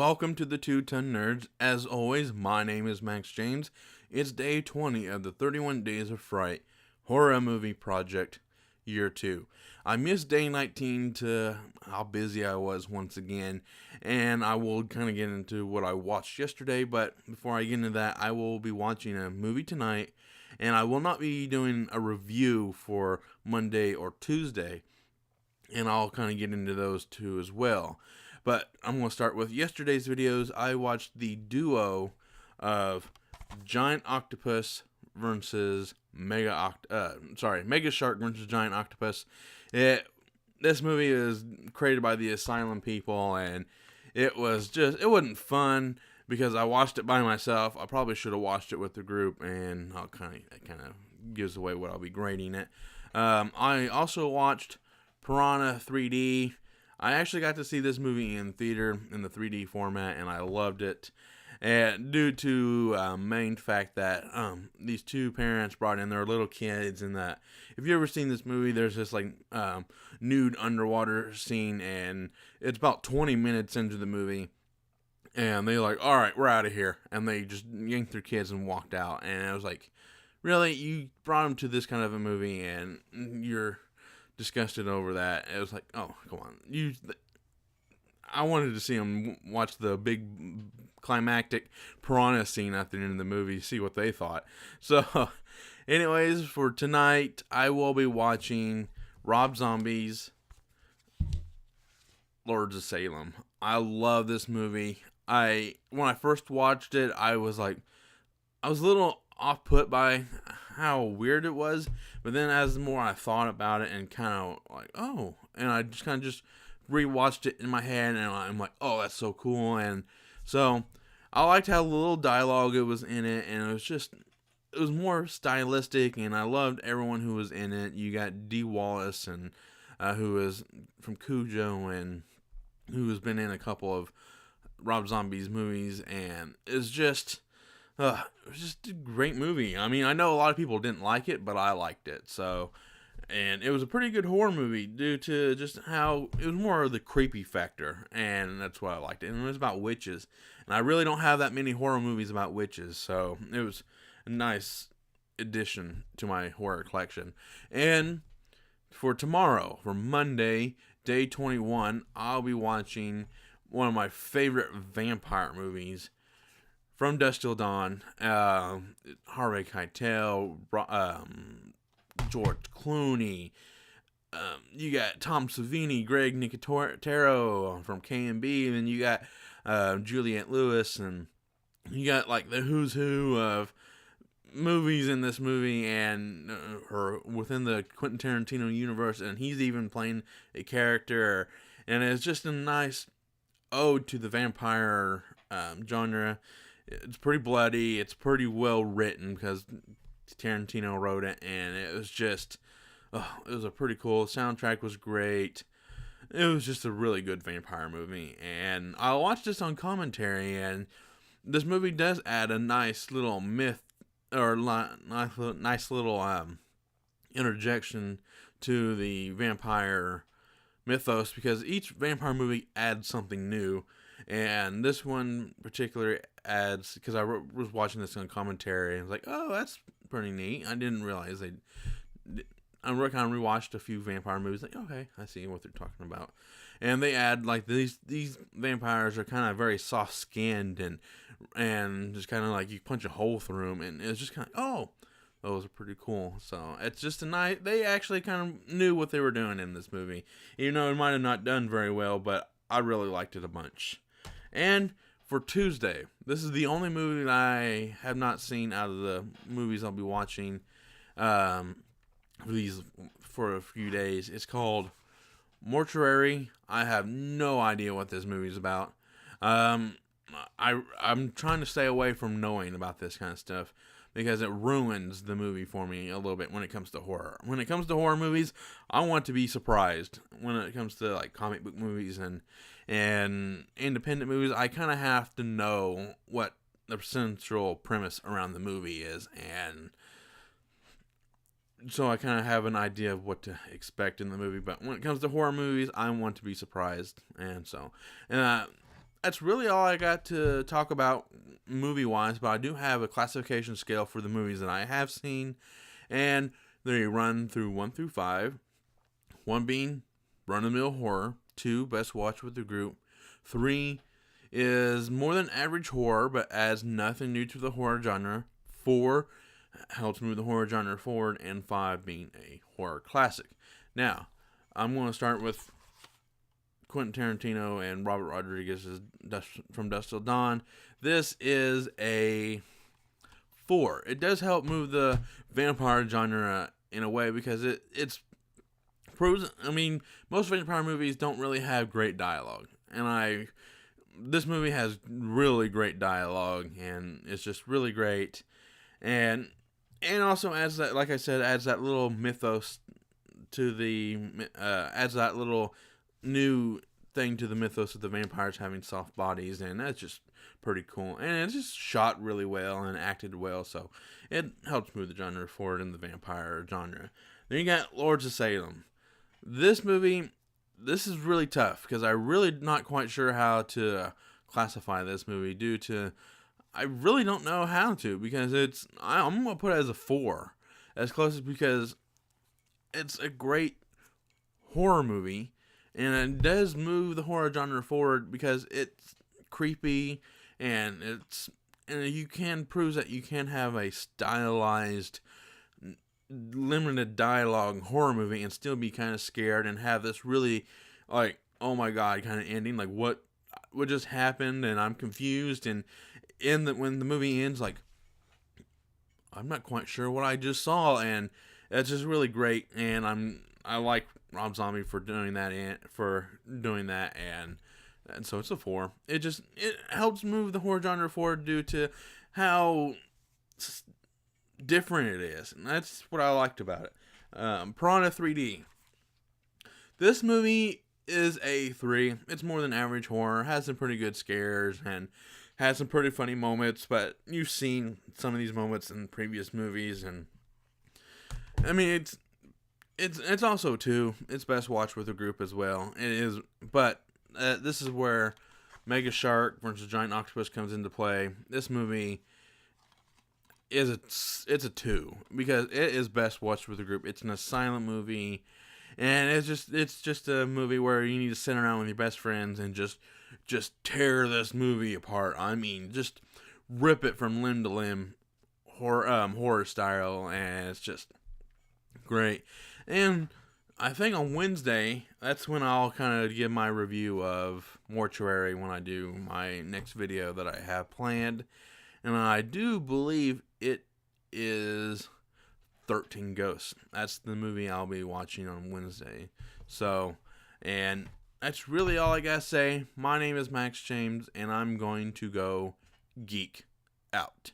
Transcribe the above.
Welcome to the Two-Ton Nerds. As always, my name is Max James. It's day 20 of the 31 Days of Fright horror movie project, year 2. I missed day 19 to how busy I was once again, and I will kind of get into what I watched yesterday, but before I get into that, I will be watching a movie tonight, and I will not be doing a review for Monday or Tuesday, and I'll kind of get into those two as well. But I'm going to start with yesterday's videos. I watched the duo of Giant Octopus versus Mega Shark versus Giant Octopus. This movie is created by the Asylum people, and it wasn't fun because I watched it by myself. I probably should have watched it with the group, and it kind of gives away what I'll be grading it. I also watched Piranha 3D. I actually got to see this movie in theater in the 3D format, and I loved it. And due to main fact that these two parents brought in their little kids, and that if you ever seen this movie, there's this nude underwater scene, and it's about 20 minutes into the movie, and they're like, "All right, we're out of here," and they just yanked their kids and walked out. And I was like, "Really? You brought them to this kind of a movie, and you're disgusted over that?" It was like, oh, come on. I wanted to see them watch the big climactic piranha scene at the end of the movie, see what they thought. So, anyways, for tonight, I will be watching Rob Zombie's Lords of Salem. I love this movie. When I first watched it, I was a little off put by how weird it was, but then as the more I thought about it and kind of like, oh, and I just kind of just rewatched it in my head, and I'm like, oh, that's so cool. And so I liked how little dialogue it was in it, and it was more stylistic, and I loved everyone who was in it. You got Dee Wallace, and who is from Cujo, and who has been in a couple of Rob Zombie's movies, and it's just it was just a great movie. I mean, I know a lot of people didn't like it, but I liked it. So, and it was a pretty good horror movie due to just how it was more of the creepy factor, and that's why I liked it. And it was about witches, and I really don't have that many horror movies about witches, so it was a nice addition to my horror collection. And for tomorrow, for Monday, day 21, I'll be watching one of my favorite vampire movies, From Dusk Till Dawn. Harvey Keitel, George Clooney. You got Tom Savini, Greg Nicotero from K&B, and then you got Juliette Lewis, and you got like the who's who of movies in this movie, and or within the Quentin Tarantino universe, and he's even playing a character, and it's just a nice ode to the vampire genre. It's pretty bloody. It's pretty well written because Tarantino wrote it, and it was just, it was a pretty cool. The soundtrack was great. It was just a really good vampire movie, and I watched this on commentary, and this movie does add a nice little myth, or nice little interjection to the vampire mythos, because each vampire movie adds something new. And this one particularly adds, because I was watching this on commentary, and I was like, oh, that's pretty neat. I didn't realize I kind of rewatched a few vampire movies, like, okay, I see what they're talking about. And they add, like, these vampires are kind of very soft-skinned, and just kind of like you punch a hole through them, and it's just kind of, oh, those are pretty cool. So it's just a nice, they actually kind of knew what they were doing in this movie, even though it might have not done very well, but I really liked it a bunch. And for Tuesday, this is the only movie that I have not seen out of the movies I'll be watching for a few days. It's called Mortuary. I have no idea what this movie is about. I'm trying to stay away from knowing about this kind of stuff, because it ruins the movie for me a little bit when it comes to horror. When it comes to horror movies, I want to be surprised. When it comes to like comic book movies and independent movies, I kind of have to know what the central premise around the movie is, and so I kind of have an idea of what to expect in the movie. But when it comes to horror movies, I want to be surprised, and that's really all I got to talk about movie wise. But I do have a classification scale for the movies that I have seen, and they run through 1 through 5. 1 being run of the mill horror. 2, best watch with the group. 3 is more than average horror, but adds nothing new to the horror genre. 4 helps move the horror genre forward, and 5 being a horror classic. Now, I'm going to start with Quentin Tarantino and Robert Rodriguez's From Dusk Till Dawn. This is a 4. It does help move the vampire genre in a way because it's proves. I mean, most vampire movies don't really have great dialogue, and this movie has really great dialogue, and it's just really great, and also adds that, like I said, adds that little mythos to the adds that little new thing to the mythos of the vampires having soft bodies, and that's just pretty cool. And it's just shot really well and acted well, so it helps move the genre forward in the vampire genre. Then you got Lords of Salem. This movie, this is really tough because I'm really not quite sure how to classify this movie due to I really don't know how to, because I'm gonna put it as a 4, as close as, because it's a great horror movie, and it does move the horror genre forward because it's creepy, and you can prove that you can have a stylized, limited dialogue horror movie and still be kind of scared and have this really, like, oh my god kind of ending, like what just happened, and I'm confused, and when the movie ends, like, I'm not quite sure what I just saw, and it's just really great, and I like Rob Zombie for doing that, and so it's a 4. It helps move the horror genre forward due to how different it is, and that's what I liked about it. Piranha 3D. This movie is a 3. It's more than average horror, has some pretty good scares, and has some pretty funny moments, but you've seen some of these moments in previous movies, and I mean, it's also 2. It's best watched with a group as well. It is, but this is where Mega Shark versus Giant Octopus comes into play. This movie it's a 2 because it is best watched with a group. It's an silent movie, and it's just a movie where you need to sit around with your best friends and just tear this movie apart. I mean, just rip it from limb to limb, horror style, and it's just great. And I think on Wednesday, that's when I'll kind of give my review of Mortuary, when I do my next video that I have planned. And I do believe it is 13 Ghosts. That's the movie I'll be watching on Wednesday. So, and that's really all I gotta say. My name is Max James, and I'm going to go geek out.